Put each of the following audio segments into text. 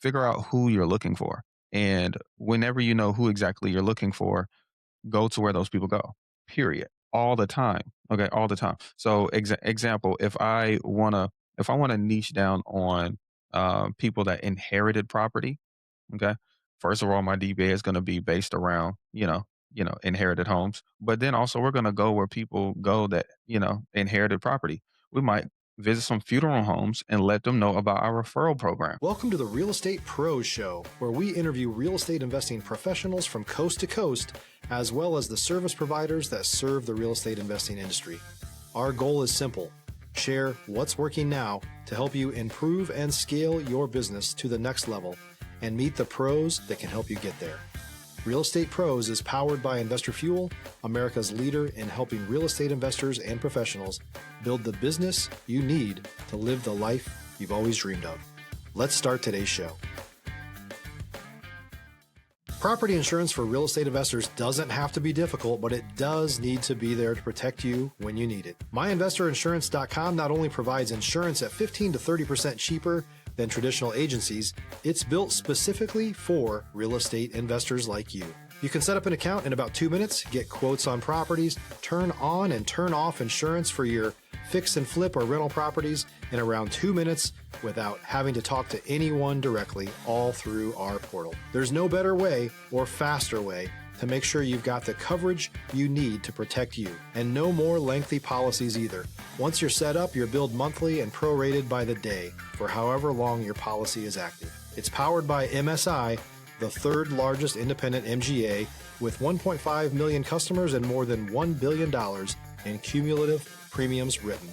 figure out who you're looking for. And whenever you know who exactly you're looking for, go to where those people go. Period. All the time. Okay, all the time. So example, if I wanna niche down on people that inherited property. Okay. First of all, my DBA is going to be based around, inherited homes. But then also we're going to go where people go that, inherited property. We might visit some funeral homes and let them know about our referral program. Welcome to the Real Estate Pros Show, where we interview real estate investing professionals from coast to coast, as well as the service providers that serve the real estate investing industry. Our goal is simple: share what's working now to help you improve and scale your business to the next level and meet the pros that can help you get there. Real Estate Pros is powered by Investor Fuel, America's leader in helping real estate investors and professionals build the business you need to live the life you've always dreamed of. Let's start today's show. Property insurance for real estate investors doesn't have to be difficult, but it does need to be there to protect you when you need it. MyInvestorInsurance.com not only provides insurance at 15 to 30% cheaper than traditional agencies, it's built specifically for real estate investors like you. You can set up an account in about 2 minutes, get quotes on properties, turn on and turn off insurance for your fix and flip or rental properties in around 2 minutes without having to talk to anyone directly, all through our portal. There's no better way or faster way to make sure you've got the coverage you need to protect you, and no more lengthy policies either. Once you're set up, you're billed monthly and prorated by the day for however long your policy is active. It's powered by MSI, the third largest independent MGA, with 1.5 million customers and more than $1 billion in cumulative premiums written.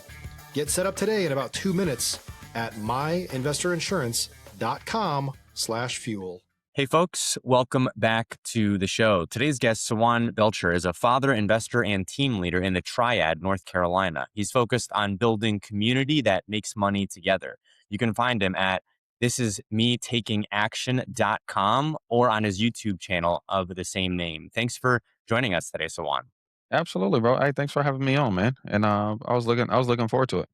Get set up today in about 2 minutes at myinvestorinsurance.com/fuel. Hey folks, welcome back to the show. Today's guest, Sawand Belcher, is a father, investor, and team leader in the Triad, North Carolina. He's focused on building community that makes money together. You can find him at thisismetakingaction.com or on his YouTube channel of the same name. Thanks for joining us today, Sawand. Absolutely, bro. Hey, thanks for having me on, man. And I was looking forward to it.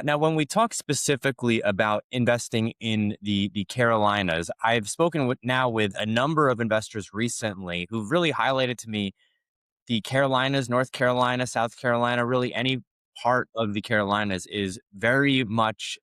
Now, when we talk specifically about investing in the Carolinas, I've spoken with a number of investors recently who've really highlighted to me the Carolinas, North Carolina, South Carolina, really any part of the Carolinas is very much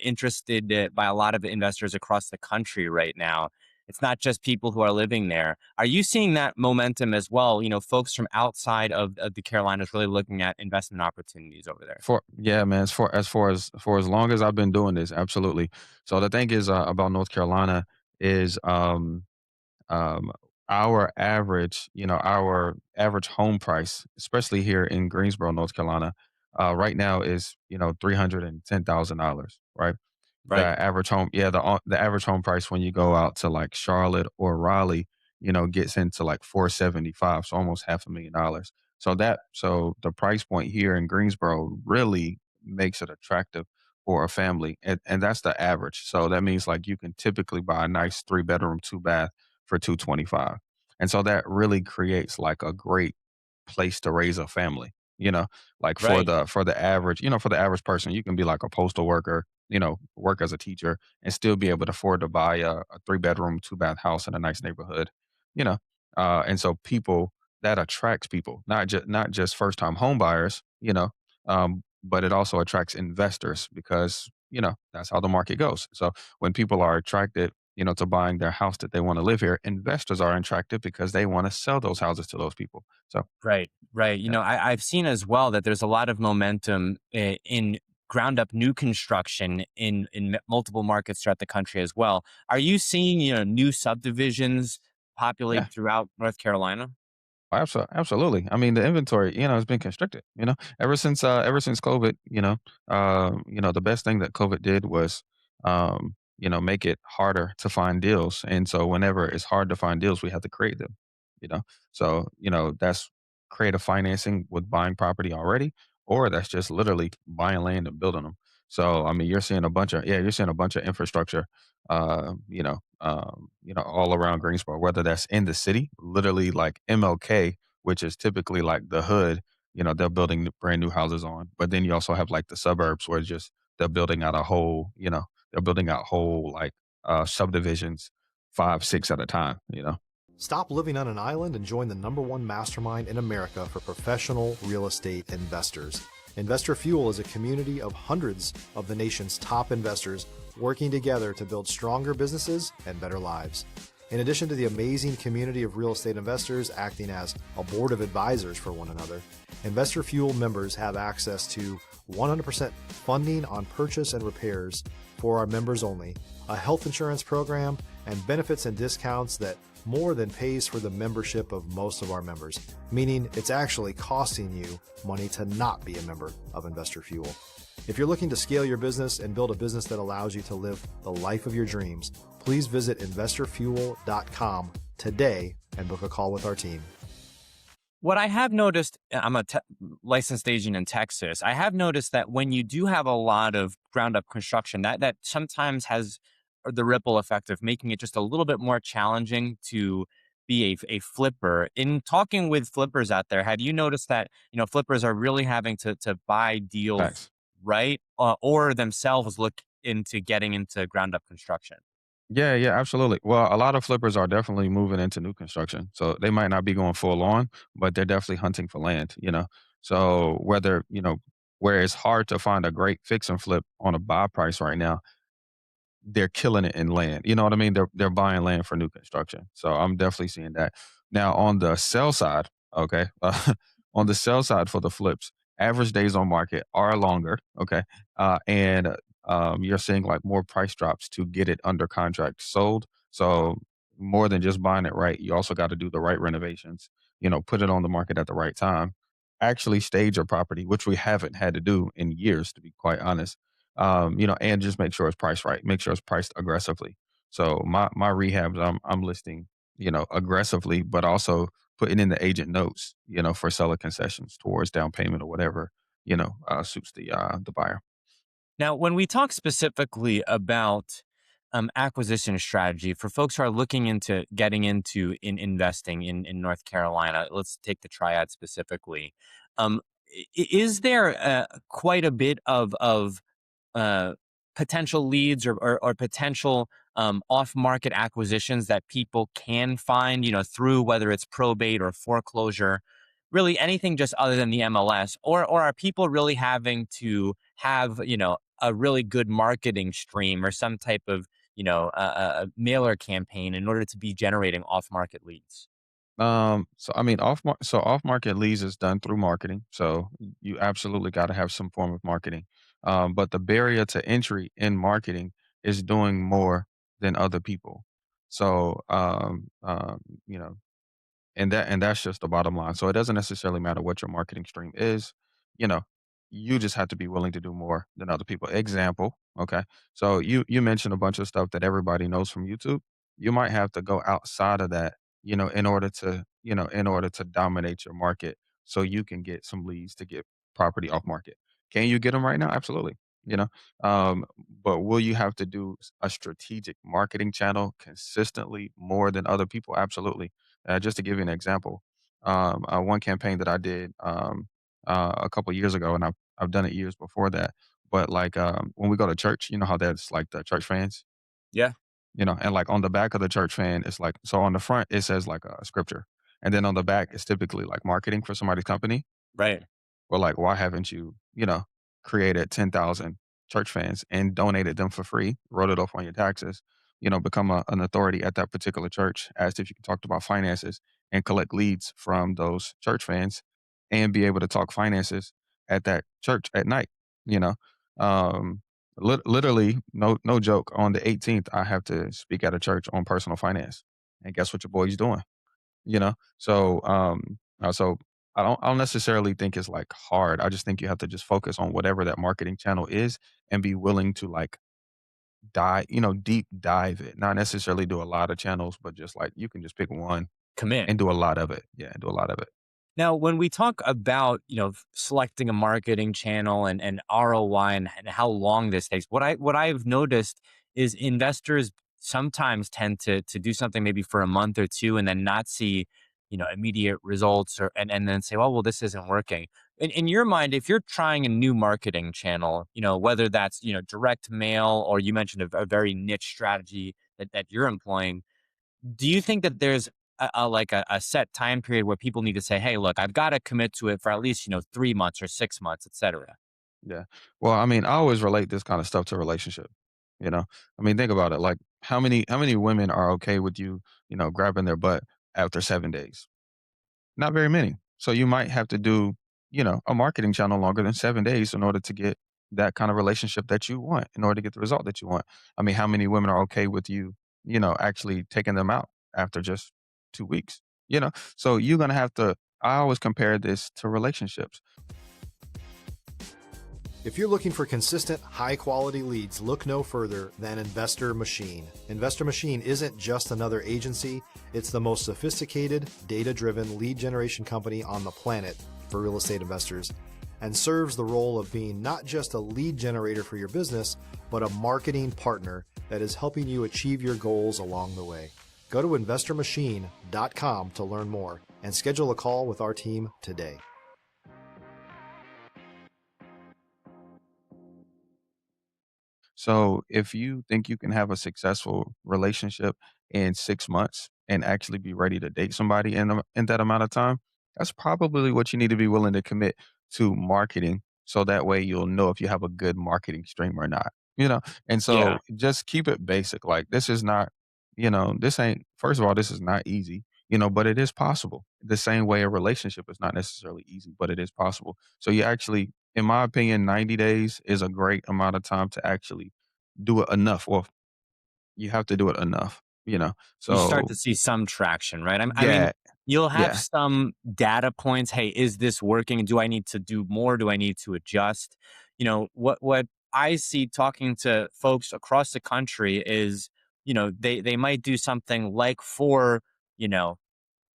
interested by a lot of investors across the country right now. It's not just people who are living there. Are you seeing that momentum as well? You know, folks from outside of the Carolinas really looking at investment opportunities over there. For yeah, man. As long as I've been doing this, absolutely. So the thing is about North Carolina is um, our average home price, especially here in Greensboro, North Carolina, right now is $310,000, right? The Right. average home, yeah, the average home price when you go out to like Charlotte or Raleigh, gets into like 475, so almost $500,000. So the price point here in Greensboro really makes it attractive for a family, and that's the average. So that means like you can typically buy a nice 3 bedroom, 2 bath for 225. And so that really creates like a great place to raise a family, like Right. for the average person, you can be like a postal worker, work as a teacher and still be able to afford to buy a 3 bedroom, 2 bath house in a nice neighborhood, you know. And so people that attracts people, not just first time home buyers, but it also attracts investors because, that's how the market goes. So when people are attracted to buying their house that they want to live here, investors are attracted because they want to sell those houses to those people. So, Right, right. You yeah, know, I've seen as well that there's a lot of momentum in ground up new construction in multiple markets throughout the country as well. Are you seeing, new subdivisions yeah, populate throughout North Carolina? absolutely. I mean, the inventory, has been constricted. Ever since COVID. The best thing that COVID did was, make it harder to find deals. And so, whenever it's hard to find deals, we have to create them. You know, so that's creative financing with buying property already, or that's just literally buying land and building them. So, I mean, you're seeing a bunch of infrastructure, all around Greensboro, whether that's in the city, literally like MLK, which is typically like the hood, they're building brand new houses on. But then you also have like the suburbs where it's just they're building out a whole, they're building out whole like subdivisions, 5, 6 at a time, Stop living on an island and join the #1 mastermind in America for professional real estate investors. Investor Fuel is a community of hundreds of the nation's top investors working together to build stronger businesses and better lives. In addition to the amazing community of real estate investors acting as a board of advisors for one another, Investor Fuel members have access to 100% funding on purchase and repairs for our members only, a health insurance program, and benefits and discounts that more than pays for the membership of most of our members, meaning it's actually costing you money to not be a member of Investor Fuel. If you're looking to scale your business and build a business that allows you to live the life of your dreams, please visit investorfuel.com today and book a call with our team. What I have noticed, I'm a licensed agent in Texas. I have noticed that when you do have a lot of ground up construction, that sometimes has the ripple effect of making it just a little bit more challenging to be a flipper. In talking with flippers out there, have you noticed that flippers are really having to buy deals Facts. right, or themselves look into getting into ground up construction? Yeah, yeah, absolutely. Well, a lot of flippers are definitely moving into new construction. So they might not be going full on, but they're definitely hunting for land. So where it's hard to find a great fix and flip on a buy price right now, they're killing it in land. You know what I mean? They're buying land for new construction. So I'm definitely seeing that. Now on the sell side, okay, on the sell side for the flips, average days on market are longer. Okay, and you're seeing like more price drops to get it under contract sold. So more than just buying it right, you also got to do the right renovations. Put it on the market at the right time. Actually stage your property, which we haven't had to do in years, to be quite honest, and just make sure it's priced right. Make sure it's priced aggressively. So my rehabs, I'm listing, aggressively, but also putting in the agent notes, for seller concessions towards down payment or whatever, suits the buyer. Now, when we talk specifically about acquisition strategy for folks who are looking into getting into in investing in North Carolina, let's take the triad specifically. Is there quite a bit of uh, potential leads or potential off market acquisitions that people can find, through whether it's probate or foreclosure, really anything just other than the MLS, or are people really having to have, a really good marketing stream or some type of, a mailer campaign in order to be generating off market leads? So I mean, off market leads is done through marketing. So you absolutely got to have some form of marketing. But the barrier to entry in marketing is doing more than other people. So you know, and that's just the bottom line. So it doesn't necessarily matter what your marketing stream is, you know, you just have to be willing to do more than other people. Example, okay. So you mentioned a bunch of stuff that everybody knows from YouTube. You might have to go outside of that, in order to dominate your market so you can get some leads to get property off market. Can you get them right now? Absolutely. You know, um, but will you have to do a strategic marketing channel consistently more than other people? Absolutely. Just to give you an example, one campaign that I did a couple years ago, and I've done it years before that. But like when we go to church, you know how that's like the church fans, Yeah, and like on the back of the church fan, it's like so on the front it says like a scripture, and then on the back it's typically like marketing for somebody's company. right. Well, like, why haven't you, created 10,000 church fans and donated them for free, wrote it off on your taxes, become an authority at that particular church, asked if you can talk about finances and collect leads from those church fans and be able to talk finances at that church at night, you know? Um, literally, no joke, on the 18th, I have to speak at a church on personal finance. And guess what your boy's doing? So I don't necessarily think it's like hard. I just think you have to just focus on whatever that marketing channel is and be willing to like deep dive it. Not necessarily do a lot of channels, but just like you can just pick one Commit. and do a lot of it. Yeah, do a lot of it. Now, when we talk about, selecting a marketing channel and ROI and how long this takes, what I've noticed is investors sometimes tend to do something maybe for a month or two and then not see immediate results, and then say, well, this isn't working. In your mind, if you're trying a new marketing channel, whether that's, direct mail, or you mentioned a very niche strategy that you're employing, do you think that there's a set time period where people need to say, hey, look, I've got to commit to it for at least, 3 months or 6 months, et cetera? Yeah. Well, I mean, I always relate this kind of stuff to relationship. You know, I mean, think about it. Like, how many women are okay with you, grabbing their butt after 7 days? Not very many. So you might have to do, a marketing channel longer than 7 days in order to get that kind of relationship that you want, in order to get the result that you want. I mean, how many women are okay with you, actually taking them out after just 2 weeks? So you're gonna have to. I always compare this to relationships. If you're looking for consistent, high quality leads, look no further than Investor Machine. Investor Machine isn't just another agency, it's the most sophisticated, data driven lead generation company on the planet for real estate investors, and serves the role of being not just a lead generator for your business, but a marketing partner that is helping you achieve your goals along the way. Go to investormachine.com to learn more and schedule a call with our team today. So if you think you can have a successful relationship in 6 months and actually be ready to date somebody in that amount of time, that's probably what you need to be willing to commit to marketing. So that way you'll know if you have a good marketing stream or not. And Yeah. so just keep it basic. Like this is not, this ain't, first of all, this is not easy, but it is possible. The same way a relationship is not necessarily easy, but it is possible. So you actually, in my opinion, 90 days is a great amount of time to actually do it enough. Well, you have to do it enough, you know? You start So to see some traction, right? I mean, yeah, you'll have yeah. some data points. Hey, is this working? Do I need to do more? Do I need to adjust? What I see talking to folks across the country is, they might do something like for, you know,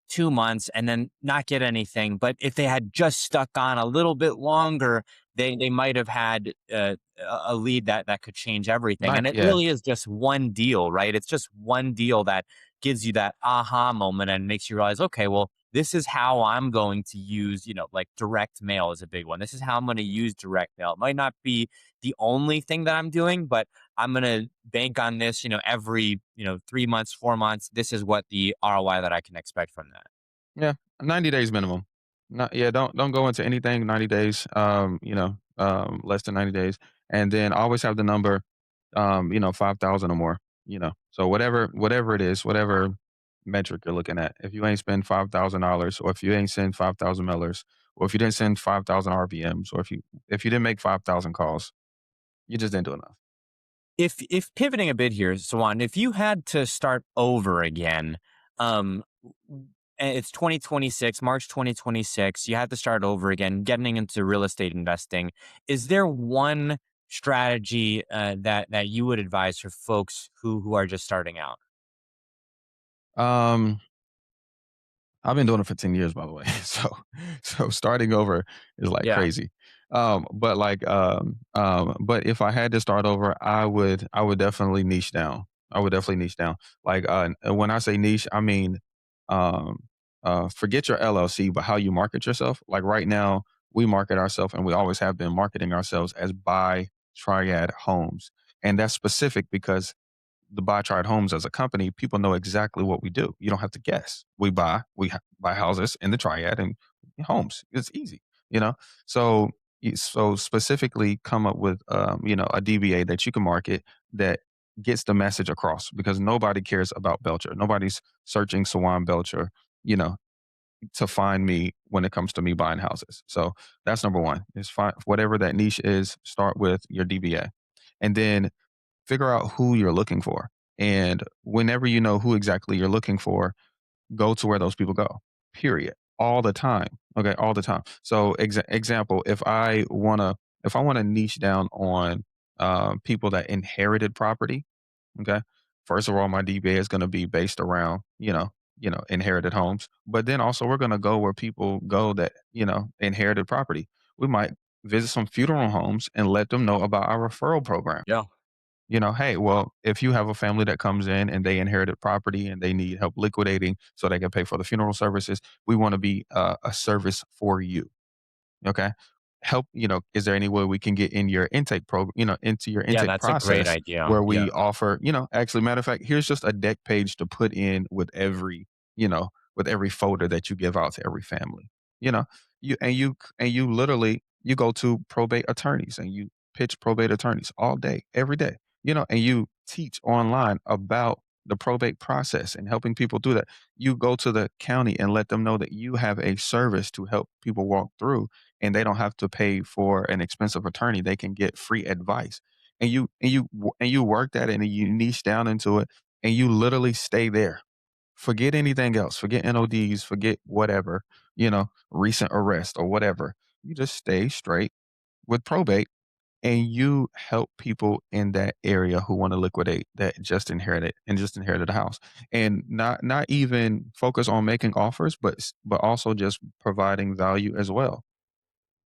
2 months and then not get anything. But if they had just stuck on a little bit longer, they might have had a lead that could change everything. Not And it yeah. really is just one deal, right? It's just one deal that gives you that aha moment and makes you realize, okay, well, this is how I'm going to use, like direct mail is a big one. This is how I'm going to use direct mail. It might not be the only thing that I'm doing, but I'm going to bank on this, every, 3 months, 4 months. This is what the ROI that I can expect from that. Yeah, 90 days minimum. Not yeah, don't go into anything 90 days, less than 90 days, and then always have the number, 5,000 or more, So whatever it is, whatever metric you're looking at, if you ain't spend $5,000 or if you ain't send 5,000 mailers, or if you didn't send 5,000 RVMs, or if you didn't make 5,000 calls, you just didn't do enough. If pivoting a bit here, Swan, if you had to start over again, and it's 2026, March 2026, you had to start over again, getting into real estate investing. Is there one strategy that you would advise for folks who are just starting out? Um I've been doing it for 10 years, by the way. So starting over is like Yeah. crazy. But if I had to start over, I would definitely niche down. I would definitely niche down. Like when I say niche, I mean um forget your LLC, but how you market yourself. Like right now, we market ourselves and we always have been marketing ourselves as buy triad homes. And that's specific because the Buy Tried Homes as a company, people know exactly what we do. You don't have to guess. We buy houses in the Triad and homes. It's easy, you know. So so specifically come up with a DBA that you can market that gets the message across because nobody cares about Belcher. Nobody's searching Sawand Belcher, you know, to find me when it comes to me buying houses. So that's number one. Is find whatever that niche is. Start with your DBA, and then figure out who you're looking for. And whenever you know who exactly you're looking for, go to where those people go. Period. All the time. Okay, all the time. So example, if I want to niche down on people that inherited property, okay. First of all, my DBA is going to be based around, inherited homes. But then also we're going to go where people go that, inherited property. We might visit some funeral homes and let them know about our referral program. Yeah. Hey, well, if you have a family that comes in and they inherited property and they need help liquidating so they can pay for the funeral services, we want to be a service for you. Okay. Help, is there any way we can get in your intake into your Yeah, intake that's a great process idea. where Yeah. we offer, actually, matter of fact, here's just a deck page to put in with every folder that you give out to every family. You know, you literally you go to probate attorneys and you pitch probate attorneys all day, every day, and you teach online about the probate process and helping people do that. You go to the county and let them know that you have a service to help people walk through and they don't have to pay for an expensive attorney. They can get free advice. And you work that and you niche down into it and you literally stay there. Forget anything else. Forget NODs, forget whatever, recent arrest or whatever. You just stay straight with probate and you help people in that area who want to liquidate that just inherited a house and not even focus on making offers but also just providing value as well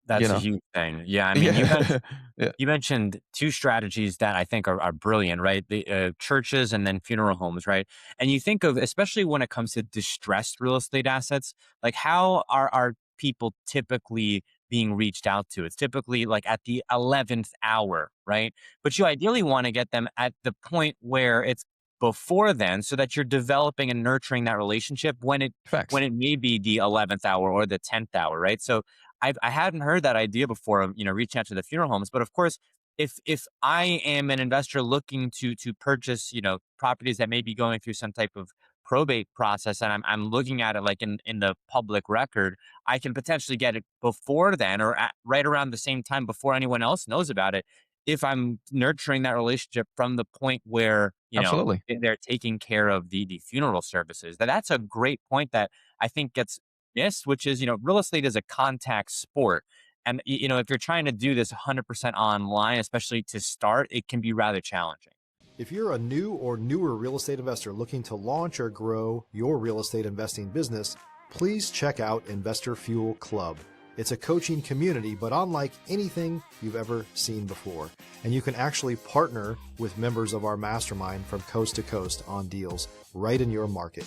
you That's a know huge thing. Yeah, I mean, yeah yeah you mentioned 2 strategies that I think are brilliant, right? The, churches and then funeral homes, right? And you think of, especially when it comes to distressed real estate assets, like how are people typically being reached out to? It's typically like at the 11th hour, right? But you ideally wanna get them at the point where it's before then so that you're developing and nurturing that relationship when facts it may be the 11th hour or the 10th hour, right? So I hadn't heard that idea before of, reaching out to the funeral homes. But of course, if I am an investor looking to purchase, properties that may be going through some type of probate process and I'm looking at it like in the public record, I can potentially get it before then or right around the same time before anyone else knows about it. If I'm nurturing that relationship from the point where, absolutely they're taking care of the funeral services. That's a great point that I think gets missed, which is, real estate is a contact sport. And, if you're trying to do this 100% online, especially to start, it can be rather challenging. If you're a new or newer real estate investor looking to launch or grow your real estate investing business, please check out Investor Fuel Club. It's a coaching community, but unlike anything you've ever seen before. And you can actually partner with members of our mastermind from coast to coast on deals right in your market.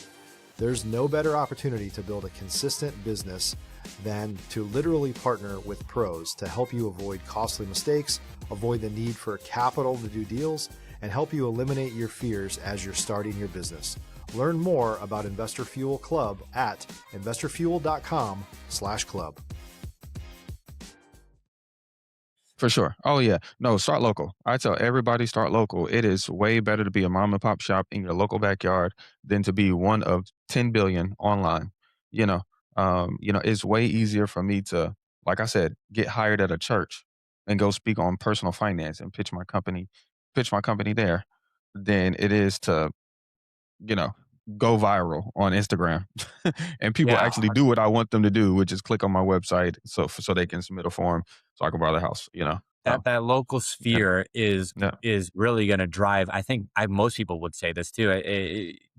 There's no better opportunity to build a consistent business than to literally partner with pros to help you avoid costly mistakes, avoid the need for capital to do deals, and help you eliminate your fears as you're starting your business. Learn more about Investor Fuel Club at investorfuel.com/club. for sure. Oh yeah, no, start local. I tell everybody start local. It is way better to be a mom and pop shop in your local backyard than to be one of 10 billion online. you know it's way easier for me to, like I said, get hired at a church and go speak on personal finance and pitch my company there than it is to, you know, go viral on Instagram. And people Yeah. actually do what I want them to do, which is click on my website so they can submit a form so I can buy the house. So, That local yeah, sphere yeah, is really gonna drive. I think most people would say this too.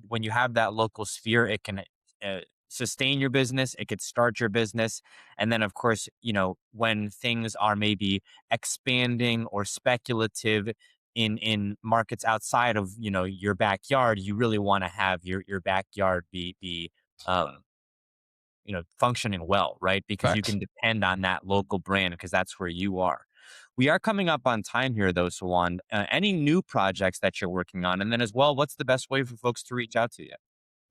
When you have that local sphere, it can, sustain your business, it could start your business, and then, of course, when things are maybe expanding or speculative in markets outside of, your backyard, you really wanna have your backyard be, um functioning well, right? Because you facts. can depend on that local brand because that's where you are. We are coming up on time here, though, Sawand. Any new projects that you're working on, and then as well, what's the best way for folks to reach out to you?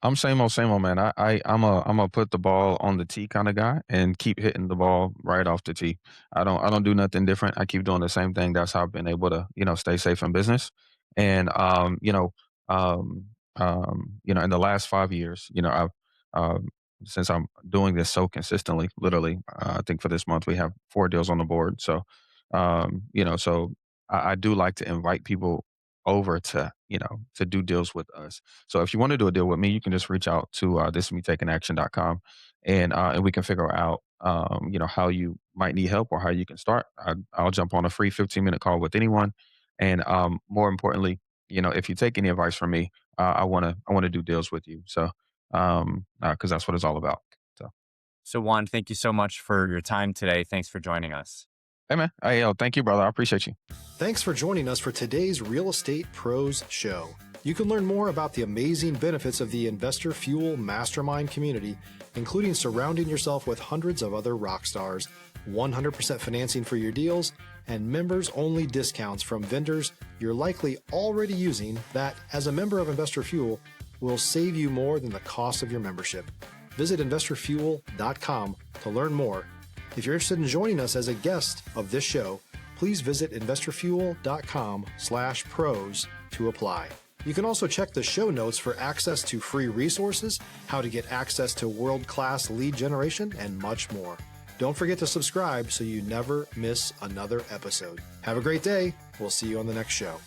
I'm same old man. I'm a put the ball on the tee kind of guy and keep hitting the ball right off the tee. I don't do nothing different. I keep doing the same thing. That's how I've been able to, stay safe in business. And um in the last 5 years, I've um since I'm doing this so consistently, literally, I think for this month we have 4 deals on the board. So I do like to invite people over to do deals with us. So if you want to do a deal with me, you can just reach out to thisismetakinaction.com and we can figure out how you might need help or how you can start. I'll jump on a free 15-minute call with anyone. And more importantly, if you take any advice from me, I want to do deals with you. So because that's what it's all about. So Sawand, thank you so much for your time today. Thanks for joining us. Hey, man. Hey, yo, thank you, brother. I appreciate you. Thanks for joining us for today's Real Estate Pros Show. You can learn more about the amazing benefits of the Investor Fuel Mastermind community, including surrounding yourself with hundreds of other rock stars, 100% financing for your deals, and members-only discounts from vendors you're likely already using that, as a member of Investor Fuel, will save you more than the cost of your membership. Visit investorfuel.com to learn more. If you're interested in joining us as a guest of this show, please visit investorfuel.com/pros to apply. You can also check the show notes for access to free resources, how to get access to world-class lead generation, and much more. Don't forget to subscribe so you never miss another episode. Have a great day. We'll see you on the next show.